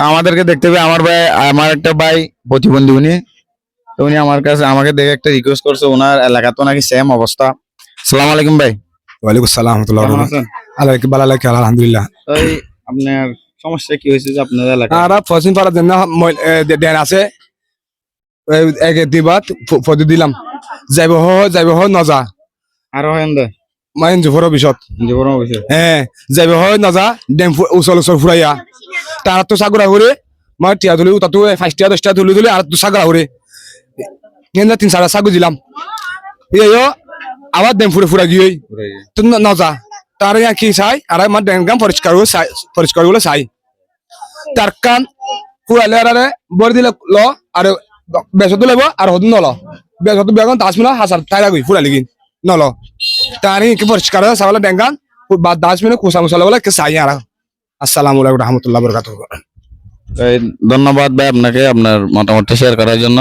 আমাদেরকে দেখতে পেয়ে আমার ভাই, আমার একটা ভাই প্রতিবন্ধী উনি, তো উনি আমার কাছে আমাকে দেখে একটা রিকোয়েস্ট করছে, ওনার এলাকাতে নাকি সেম অবস্থা। আসসালামু আলাইকুম ভাই, ওয়ালাইকুম আসসালাম রাহমাতুল্লাহি কেমন ওয়া আছেন? বারাকাতুহু। আলাইকুম বালালাইকুম আলহামদুলিল্লাহ। ওই আপনার সমস্যা কি হয়েছে যে আপনার এলাকায়? আর ফসিন পাড়া দেন না দেন আছে এক দিবাত ফদি দিলাম যাইব হ নজা আরো হেন দে মাইন জুফর বিশত জীবন হয়েছে। হ্যাঁ যাইব হ নজা ডেম উচল উচল ফুরাইয়া তার তো সাগরা হরে মা টিয়া তুলি তাতো 5 টিয়া 10 টিয়া তুলি আর তো সাগরা হরে কেন 3-4 সাগু দিলাম ইয়ো আবার ডেম ফুরা গিয়ে তো নজা তার কি চাই আর আমার ডেম গাম পরিষ্কার গুলো চাই তার কান ফুরাইলে আরে বড় দিলে ল আর বেসত লব আর হদুন নল বেসত বেগন 10 মিনিট হাজার টাকা গই ফুরাইলে কি নল তারি কি পরিষ্কার সাবলে ডেঙ্গান বা 10 মিনিট কুসা মুসা বলে কে চাই আর আসসালামু আলাইকুম রাহমাতুল্লাহি ওয়া বারাকাতুহু। ধন্যবাদ ভাই আপনাকে আপনার মতামতটা শেয়ার করার জন্য।